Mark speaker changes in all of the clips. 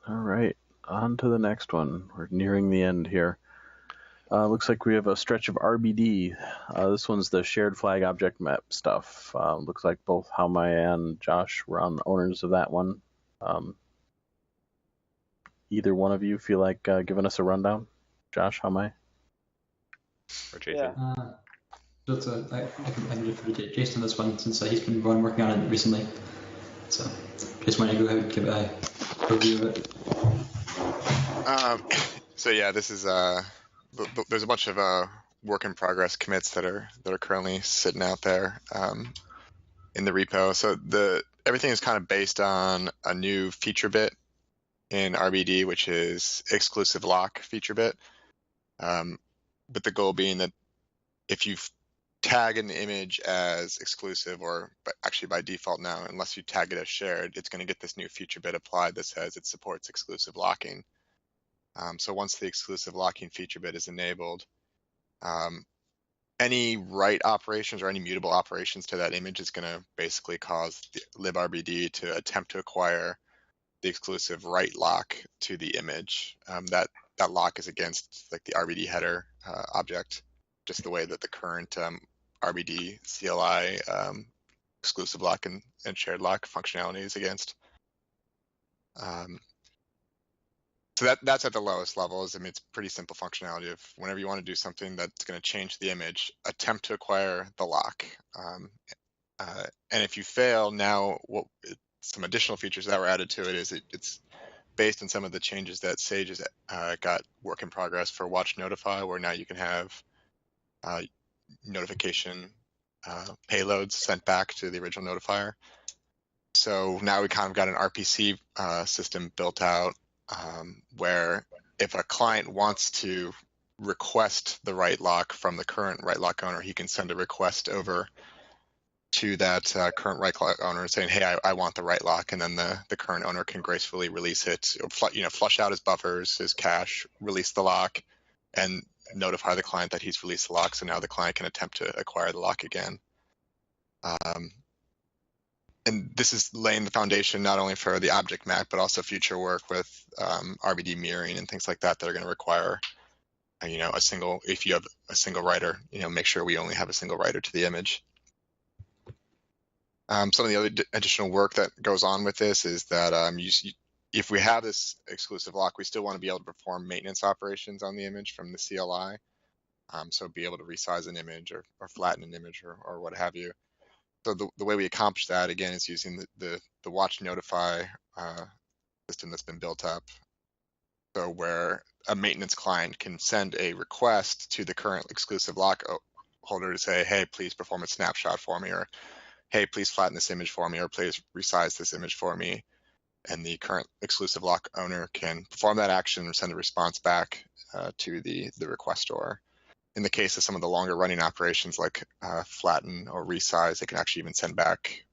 Speaker 1: All right, on to the next one. We're nearing the end here. Looks like we have a stretch of RBD. This one's the shared flag object map stuff. Looks like both Haomai and Josh were on the owners of that one. Either one of you feel like giving us a rundown? Josh, Haomai?
Speaker 2: Or Jason?
Speaker 3: Yeah. I can refer to Jason on this one since he's been working on it recently. So just want to go ahead and give a review of it.
Speaker 2: So yeah, this is there's a bunch of work in progress commits that are currently sitting out there in the repo. So everything is kind of based on a new feature bit in RBD, which is exclusive lock feature bit. With the goal being that if you tag an image as exclusive, or actually by default now, unless you tag it as shared, it's going to get this new feature bit applied that says it supports exclusive locking. So once the exclusive locking feature bit is enabled, any write operations or any mutable operations to that image is going to basically cause the librbd to attempt to acquire the exclusive write lock to the image. That lock is against like the RBD header object, just the way that the current RBD CLI exclusive lock and shared lock functionality is against. So that's at the lowest levels. I mean, it's pretty simple functionality of whenever you want to do something that's going to change the image, attempt to acquire the lock. And if you fail, now some additional features that were added to it is it's based on some of the changes that Sage has got work in progress for Watch Notify, where now you can have notification payloads sent back to the original notifier. So now we kind of got an RPC system built out where if a client wants to request the write lock from the current write lock owner, he can send a request over to that current write lock owner saying, hey, I want the write lock, and then the current owner can gracefully release it, flush out his buffers, his cache, release the lock, and notify the client that he's released the lock, so now the client can attempt to acquire the lock again. And this is laying the foundation not only for the object map, but also future work with RBD mirroring and things like that that are going to require, if you have a single writer, make sure we only have a single writer to the image. Some of the other additional work that goes on with this is that if we have this exclusive lock, we still want to be able to perform maintenance operations on the image from the CLI. So be able to resize an image or flatten an image or what have you. So the way we accomplish that, again, is using the Watch Notify system that's been built up. So where a maintenance client can send a request to the current exclusive lock holder to say, hey, please perform a snapshot for me, or hey, please flatten this image for me, or please resize this image for me. And the current exclusive lock owner can perform that action or send a response back to the requestor. In the case of some of the longer running operations like flatten or resize, they can actually even send back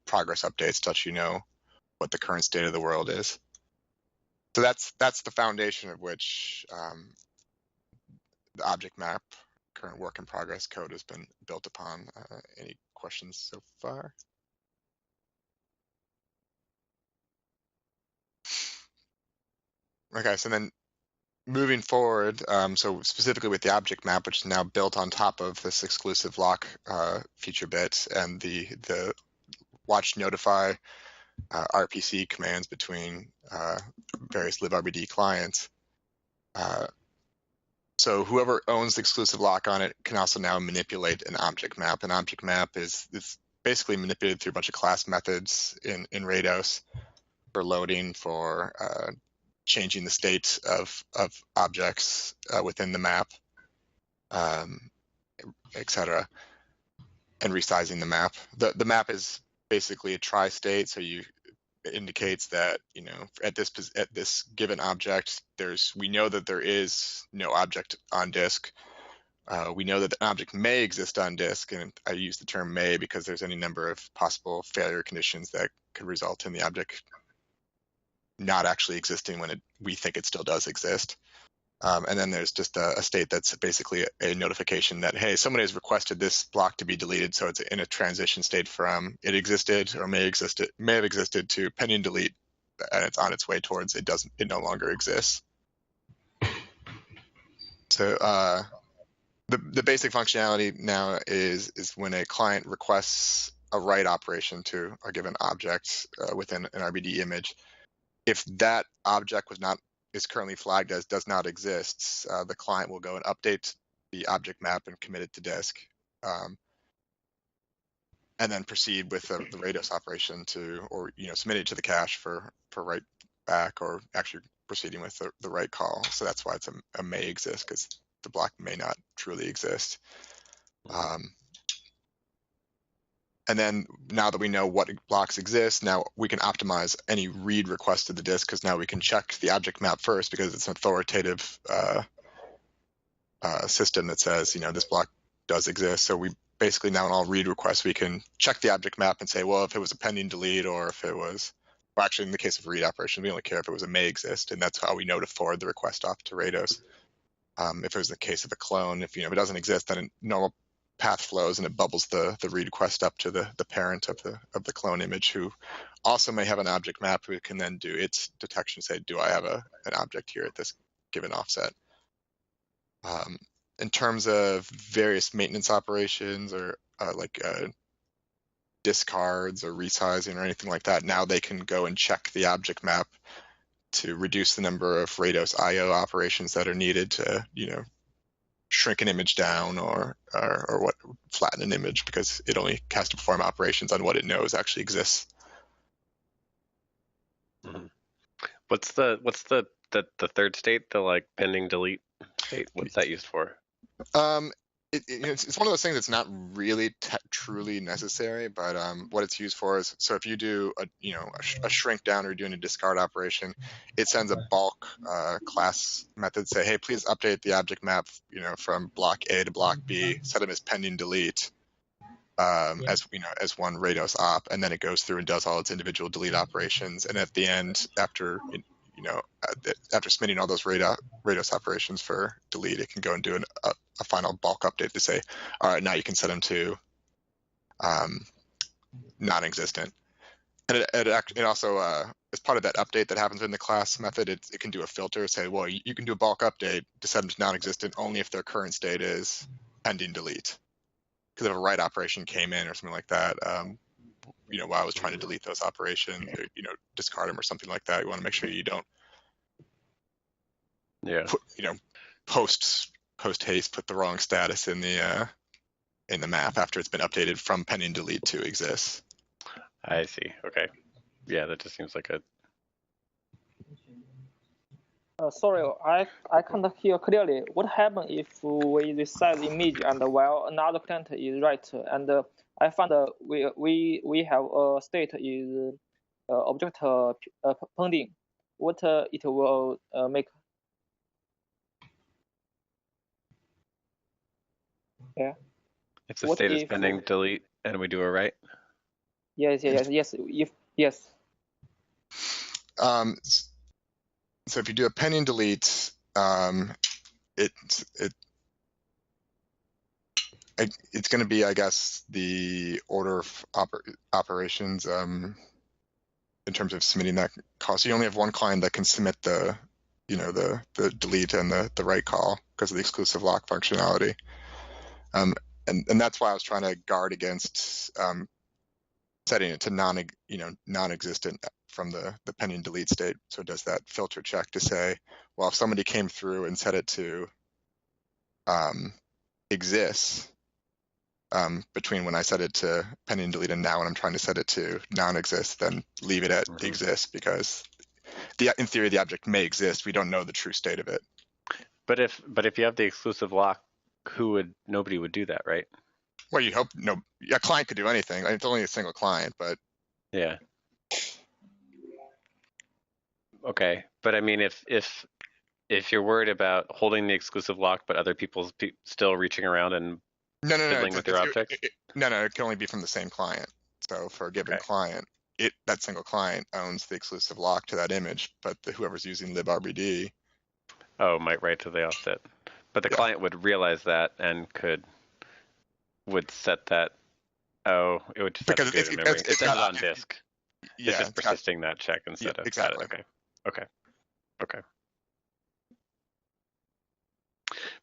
Speaker 2: progress updates to let you know what the current state of the world is. So that's the foundation of which the object map current work in progress code has been built upon. Any questions so far? Okay, so then moving forward, so specifically with the object map, which is now built on top of this exclusive lock feature bit and the Watch Notify RPC commands between various librbd clients. So whoever owns the exclusive lock on it can also now manipulate an object map. An object map is basically manipulated through a bunch of class methods in Rados for loading, for changing the state of objects within the map, etc., and resizing the map. The map is basically a tri-state, so it indicates that at this given object, we know that there is no object on disk. We know that an object may exist on disk, and I use the term may because there's any number of possible failure conditions that could result in the object not actually existing when we think it still does exist. And then there's just a state that's basically a notification that, hey, somebody has requested this block to be deleted, so it's in a transition state from it existed or may have existed to pending delete, and it's on its way towards it no longer exists. So the basic functionality now is when a client requests a write operation to a given object within an RBD image, if that object is currently flagged as does not exist, the client will go and update the object map and commit it to disk, and then proceed with the Rados operation or submit it to the cache for write back, or actually proceeding with the write call. So that's why it's a may exist, because the block may not truly exist. And then now that we know what blocks exist, now we can optimize any read request to the disk, because now we can check the object map first, because it's an authoritative system that says, this block does exist. So we basically now in all read requests, we can check the object map and say, well, if it was a pending delete, or if it was, well, actually in the case of read operation, we only care if it was a may exist, and that's how we know to forward the request off to Rados. If it was the case of a clone, if it doesn't exist, then a normal path flows and it bubbles the read request up to the parent of the clone image, who also may have an object map, who can then do its detection, say, do I have an object here at this given offset? In terms of various maintenance operations, or like discards or resizing or anything like that, now they can go and check the object map to reduce the number of Rados IO operations that are needed to, shrink an image down or what flatten an image, because it only has to perform operations on what it knows actually exists.
Speaker 4: Mm-hmm. What's the third state, the like pending delete state? What's that used for?
Speaker 2: It's one of those things that's not really truly necessary, but what it's used for is, so if you do a shrink down or doing a discard operation, it sends a bulk class method, say, hey, please update the object map, from block A to block B, set them as pending delete, as one Rados op, and then it goes through and does all its individual delete operations, and at the end, after submitting all those Rados operations for delete, it can go and do a final bulk update to say, all right, now you can set them to non-existent. And it also, as part of that update that happens in the class method, it can do a filter, say, well, you can do a bulk update to set them to non-existent only if their current state is pending delete. Because if a write operation came in or something like that, while I was trying to delete those operations, or, discard them or something like that, you want to make sure you don't post haste put the wrong status in the map after it's been updated from pending delete to exists.
Speaker 4: I see. Okay. Yeah, that just seems like a.
Speaker 5: Sorry, I can't hear clearly. What happens if we resize image and while another client is write, and I found we have a state is object pending. What it will make? Yeah.
Speaker 4: If the state is pending delete and we do a write?
Speaker 5: Yes. Yes.
Speaker 2: So if you do a pending delete, it's going to be, I guess, the order of operations in terms of submitting that call. So you only have one client that can submit the delete and the write call because of the exclusive lock functionality. And that's why I was trying to guard against setting it to non-existent from the pending delete state. So it does that filter check to say, well, if somebody came through and set it to exists between when I set it to pending delete and now when I'm trying to set it to non-exist, then leave it at exists, because in theory the object may exist. We don't know the true state of it.
Speaker 4: But if you have the exclusive lock, nobody would do that, right?
Speaker 2: Well, you hope a client could do anything. It's only a single client, but
Speaker 4: yeah. Okay, but I mean, if you're worried about holding the exclusive lock, but other people still reaching around and fiddling with your objects?
Speaker 2: No, it can only be from the same client. So for a given client, that single client owns the exclusive lock to that image, but whoever's using librbd
Speaker 4: Oh, might write to the offset. But the client would realize that and would set that. Oh, it would just have to go to memory. It says it on disk.
Speaker 2: Yeah,
Speaker 4: it's just persisting that check instead of
Speaker 2: exactly.
Speaker 4: Got it. Okay.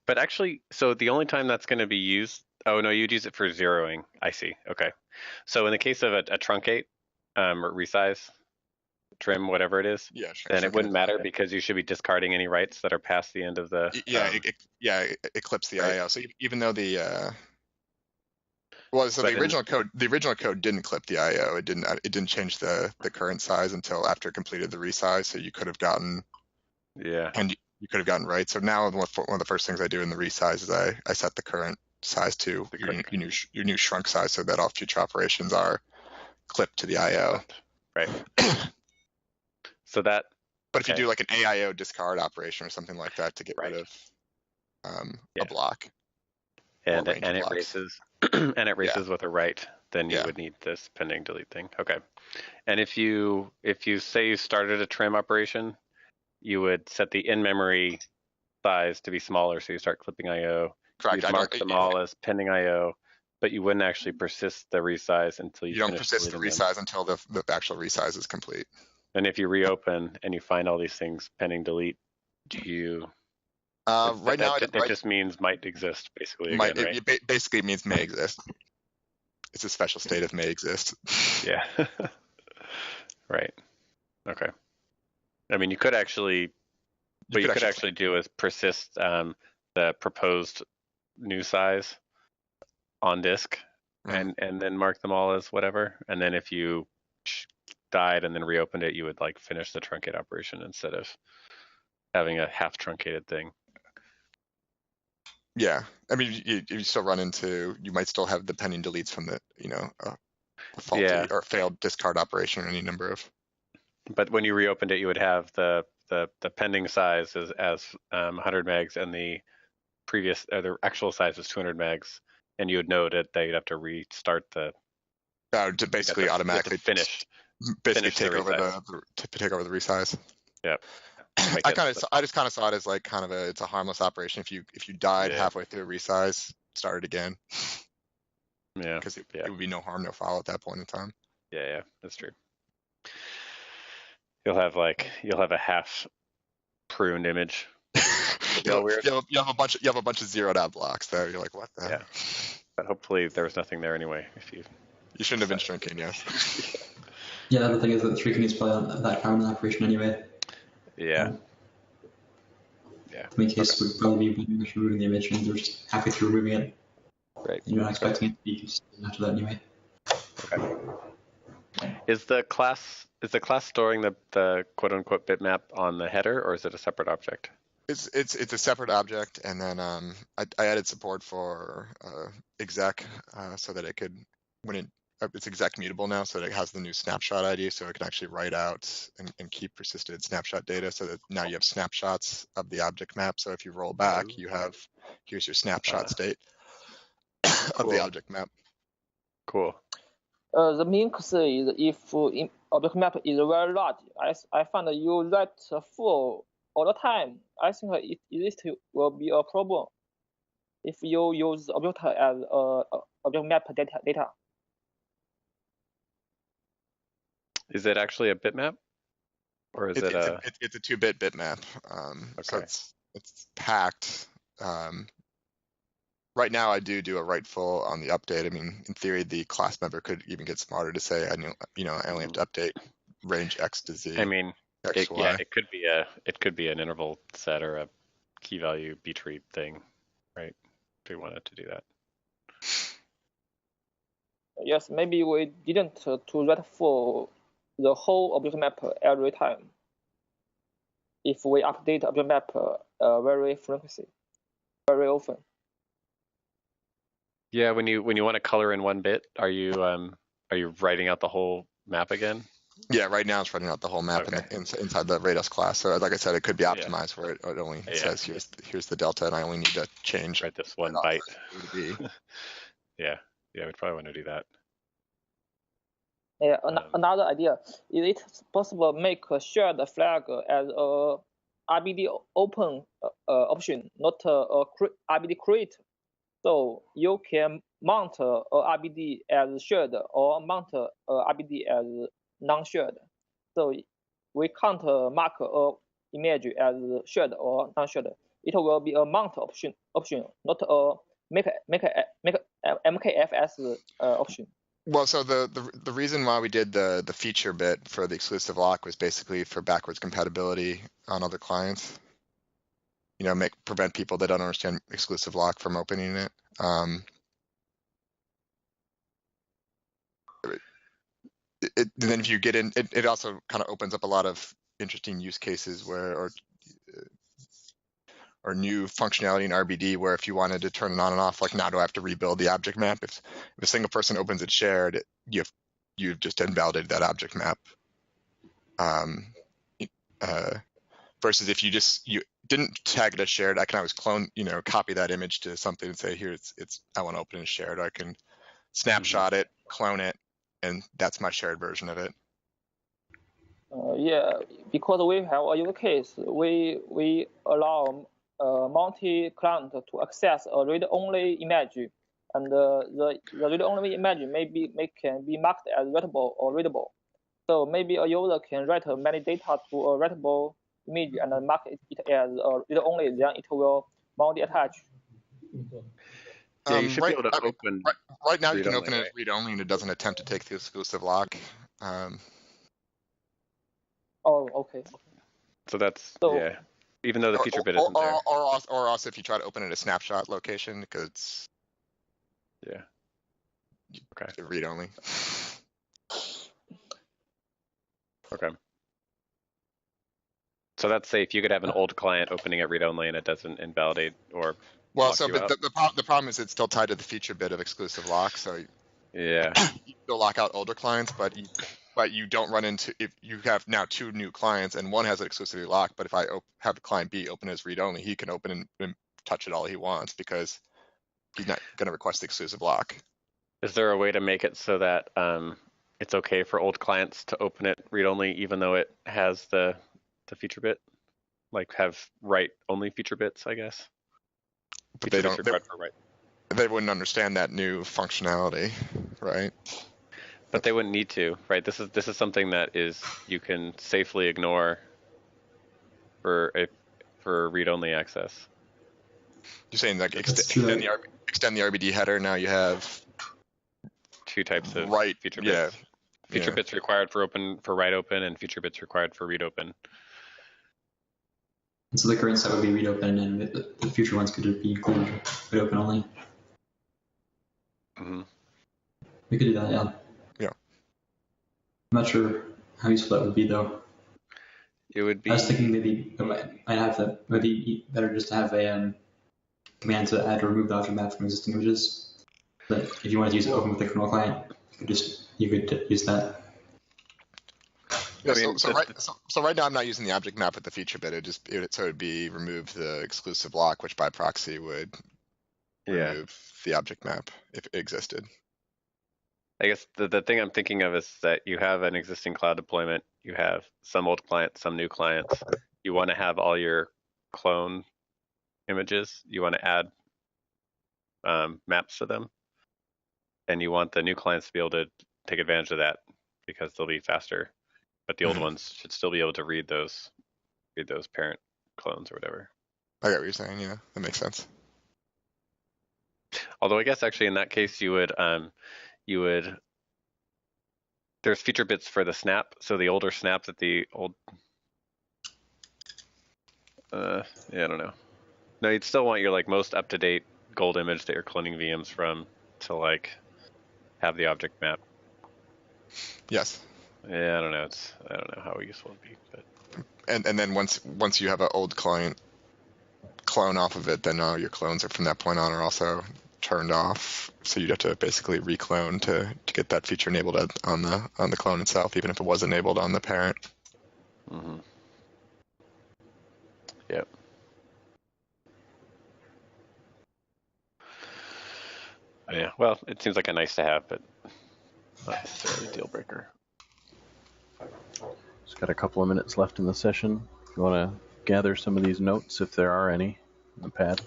Speaker 4: But actually, so the only time that's going to be used. Oh no, you'd use it for zeroing. I see. Okay. So in the case of a truncate, or resize, trim, whatever it is, then it wouldn't matter because you should be discarding any writes that are past the end of the.
Speaker 2: It clips the IO. So even though the the original code didn't clip the IO. It didn't change the current size until after it completed the resize. So you could have gotten you could have gotten writes. So now one of the first things I do in the resize is I set the current size to your new shrunk size so that all future operations are clipped to the IO.
Speaker 4: Right. So that.
Speaker 2: But if you do like an AIO discard operation or something like that to get rid of a block,
Speaker 4: and it races and it races with a write, then you would need this pending delete thing. Okay. And if you say you started a trim operation, you would set the in-memory size to be smaller, so you start clipping IO.
Speaker 2: Correct.
Speaker 4: You'd mark them all as pending IO, but you wouldn't actually persist the resize until you
Speaker 2: don't persist the resize until the actual resize is complete.
Speaker 4: And if you reopen and you find all these things pending delete, do you?
Speaker 2: Right now,
Speaker 4: it just means might exist, basically.
Speaker 2: It basically means may exist. It's a special state of may exist.
Speaker 4: Yeah. Right. Okay. I mean, you could actually do is persist the proposed new size on disk, and then mark them all as whatever. And then if you died and then reopened it, you would like finish the truncate operation instead of having a half truncated thing.
Speaker 2: Yeah, I mean, you still run into, you might still have the pending deletes from the, a faulty or failed discard operation or any number of.
Speaker 4: But when you reopened it, you would have the pending size as 100 megs and the previous the actual size was 200 megs, and you would know that you'd have to restart the.
Speaker 2: To basically automatically
Speaker 4: finish.
Speaker 2: Basically take over the resize.
Speaker 4: Yeah.
Speaker 2: I just kind of saw it as like it's a harmless operation. If you died halfway through a resize, start it again.
Speaker 4: Yeah.
Speaker 2: Because it would be no harm, no foul at that point in time.
Speaker 4: Yeah, that's true. You'll have a half pruned image.
Speaker 2: You have a bunch of zeroed out blocks there. You're like, what the hell?
Speaker 4: Yeah. But hopefully there was nothing there anyway.
Speaker 2: You shouldn't have been shrinking, yes.
Speaker 3: Yeah, the thing is that shrinking is probably that common operation anyway.
Speaker 4: Yeah.
Speaker 3: In my case, would probably be removing the image and they're just halfway through removing it.
Speaker 4: Right.
Speaker 3: You're not expecting it to be after that anyway.
Speaker 4: Okay. Is the class storing the quote unquote bitmap on the header, or is it a separate object?
Speaker 2: It's a separate object, and then I added support for exec so that it could, it's exec mutable now, so that it has the new snapshot ID, so it can actually write out and keep persisted snapshot data, so that now you have snapshots of the object map. So if you roll back, here's your snapshot state of the object map.
Speaker 4: Cool.
Speaker 5: The main concern is if object map is very large, I find you write full all the time. I think this will be a problem if you use object as object map data.
Speaker 4: Is it actually a bitmap, or is
Speaker 2: it's a 2-bit bitmap? So it's packed. Right now, I do a write full on the update. I mean, in theory, the class member could even get smarter to say, I only have to update range X to Z.
Speaker 4: I mean,
Speaker 2: X, Y.
Speaker 4: it could be an interval set or a key value B tree thing, right? If we wanted to do that.
Speaker 5: Yes, maybe we didn't to write for the whole object map every time. If we update object map very often.
Speaker 4: Yeah, when you want to color in one bit, are you writing out the whole map again?
Speaker 2: Yeah, right now it's writing out the whole map inside the Rados class. So like I said, it could be optimized where it only says here's the delta, and I only need to change
Speaker 4: this one byte. Yeah, we'd probably want to do that.
Speaker 5: Yeah, another idea, is it possible to make a shared flag as a RBD open option, not RBD create. So you can mount a RBD as shared or mount a RBD as non-shared. So we can't mark a image as shared or non-shared. It will be a mount option, not a make MKFS option.
Speaker 2: Well, so the reason why we did the feature bit for the exclusive lock was basically for backwards compatibility on other clients. You know, prevent people that don't understand exclusive lock from opening it. Then if you get in, it also kind of opens up a lot of interesting use cases or new functionality in RBD where if you wanted to turn it on and off, like now do I have to rebuild the object map? If a single person opens it shared, you've just invalidated that object map. Versus if you didn't tag it as shared, I can always clone, copy that image to something and say, here, I want to open it as shared. I can snapshot it, clone it, and that's my shared version of it.
Speaker 5: Yeah, because we have a use case, we allow multi-client to access a read-only image, and the read-only image can be marked as writable or readable. So maybe a user can write many data to a writable image and mark it as read-only, then it will multi-attach.
Speaker 4: Yeah, you should be able to open.
Speaker 2: Right now, you can open it as read-only, and it doesn't attempt to take the exclusive lock.
Speaker 5: Oh, okay.
Speaker 4: So that's yeah. Even though the feature bit isn't there.
Speaker 2: Or also if you try to open it at a snapshot location, because
Speaker 4: yeah. Okay.
Speaker 2: Read only.
Speaker 4: Okay. So that's safe. You could have an old client opening it read only and it doesn't invalidate or.
Speaker 2: Well, so but the problem is it's still tied to the feature bit of exclusive lock. So
Speaker 4: yeah,
Speaker 2: you still lock out older clients, but you don't run into, if you have now two new clients and one has it exclusively locked, but if I have client B open as read only, he can open and touch it all he wants because he's not going to request the exclusive lock.
Speaker 4: Is there a way to make it so that it's okay for old clients to open it read only even though it has the feature bit? Like have write only feature bits, I guess.
Speaker 2: But they wouldn't understand that new functionality, right?
Speaker 4: But they wouldn't need to, right? This is something that you can safely ignore for read-only access.
Speaker 2: You're saying like extend the RBD header. Now you have
Speaker 4: two types of feature bits.
Speaker 2: Yeah.
Speaker 4: Feature bits required for write open, and feature bits required for read open.
Speaker 3: And so the current set would be read open, and the future ones could be included read open only.
Speaker 4: Mm-hmm.
Speaker 3: We could do that, yeah.
Speaker 2: Yeah.
Speaker 3: I'm not sure how useful that would be, though.
Speaker 4: It would be.
Speaker 3: I was thinking maybe it would be better just to have a command to add or remove the object map from existing images. But if you wanted to use it open with the kernel client, you could use that.
Speaker 2: Yeah, so right now I'm not using the object map with the feature bit. It would be remove the exclusive lock, which by proxy would remove the object map if it existed.
Speaker 4: I guess the thing I'm thinking of is that you have an existing cloud deployment. You have some old clients, some new clients. You want to have all your clone images. You want to add maps to them. And you want the new clients to be able to take advantage of that because they'll be faster. But the old ones should still be able to read those parent clones or whatever.
Speaker 2: I get what you're saying. Yeah, that makes sense.
Speaker 4: Although I guess actually in that case you would there's feature bits for the snap. So the older snaps at the old. I don't know. No, you'd still want your like most up to date gold image that you're cloning VMs from to like have the object map.
Speaker 2: Yes.
Speaker 4: Yeah, I don't know how useful it'd be, but.
Speaker 2: And then once you have an old client clone off of it, then all your clones from that point on are also turned off. So you'd have to basically reclone to get that feature enabled on the clone itself, even if it was enabled on the parent.
Speaker 4: Mm-hmm. Yep. Yeah. Well, it seems like a nice to have, but not necessarily a deal breaker.
Speaker 1: Just got a couple of minutes left in the session. You want to gather some of these notes if there are any in the pad.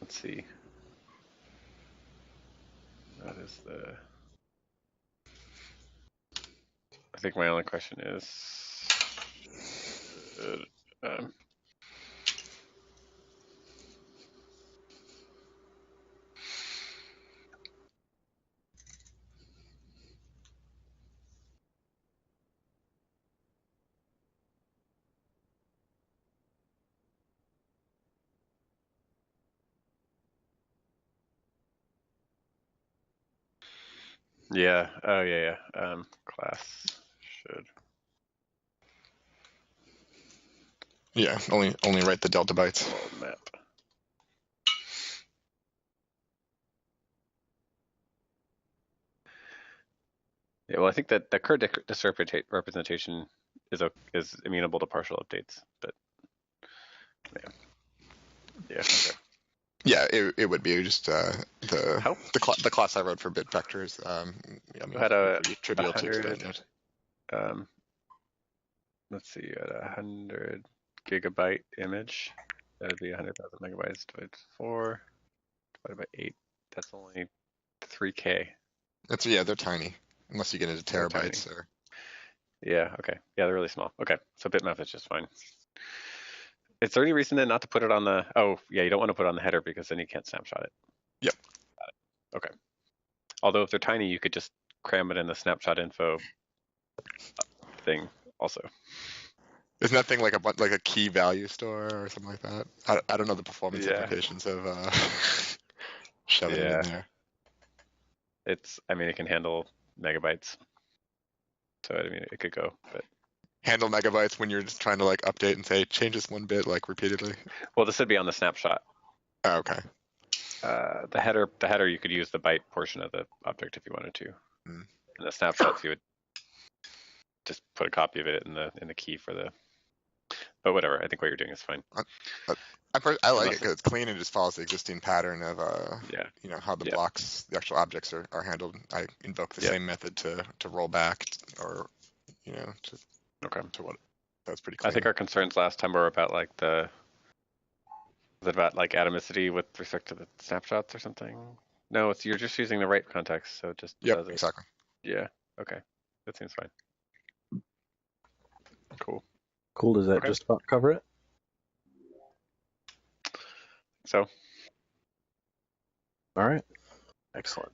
Speaker 4: Let's see. That is the. I think my only question is. Yeah. Oh, yeah. Class should.
Speaker 2: Yeah. Only write the delta bytes.
Speaker 4: Map. Yeah. Well, I think that the current representation is amenable to partial updates, but yeah. Okay.
Speaker 2: Yeah, it would be just the class I wrote for bit vectors. I mean,
Speaker 4: had a
Speaker 2: pretty trivial to explain
Speaker 4: 100,
Speaker 2: that.
Speaker 4: let's see, at 100 gigabyte image, that would be 100,000 megabytes divided by 4 divided by 8. That's only 3K.
Speaker 2: They're tiny unless you get into terabytes or.
Speaker 4: Yeah. Okay. Yeah, they're really small. Okay, so bitmap is just fine. Is there any reason then not to put it on the? Oh, yeah, you don't want to put it on the header because then you can't snapshot it.
Speaker 2: Yep.
Speaker 4: Got it. Okay. Although if they're tiny, you could just cram it in the snapshot info thing also.
Speaker 2: Isn't that thing like a key value store or something like that? I don't know the performance implications of shoving it in there.
Speaker 4: It can handle megabytes. So it could go, but
Speaker 2: handle megabytes when you're just trying to like update and say change this 1 bit like repeatedly.
Speaker 4: Well, this would be on the snapshot.
Speaker 2: Oh, okay.
Speaker 4: The header you could use the byte portion of the object if you wanted to.
Speaker 2: Mm.
Speaker 4: And the snapshots you would just put a copy of it in the key for the. But whatever, I think what you're doing is fine.
Speaker 2: I like it because it's clean and just follows the existing pattern of how the blocks, the actual objects are handled. I invoke the same method to roll back or to what. That's pretty clean.
Speaker 4: I think our concerns last time were about like about like atomicity with respect to the snapshots or something. No, you're just using the right context, so just
Speaker 2: does it. Exactly.
Speaker 4: Yeah. Okay, that seems fine.
Speaker 1: Cool. Does that just about cover it?
Speaker 4: So.
Speaker 1: All right. Excellent.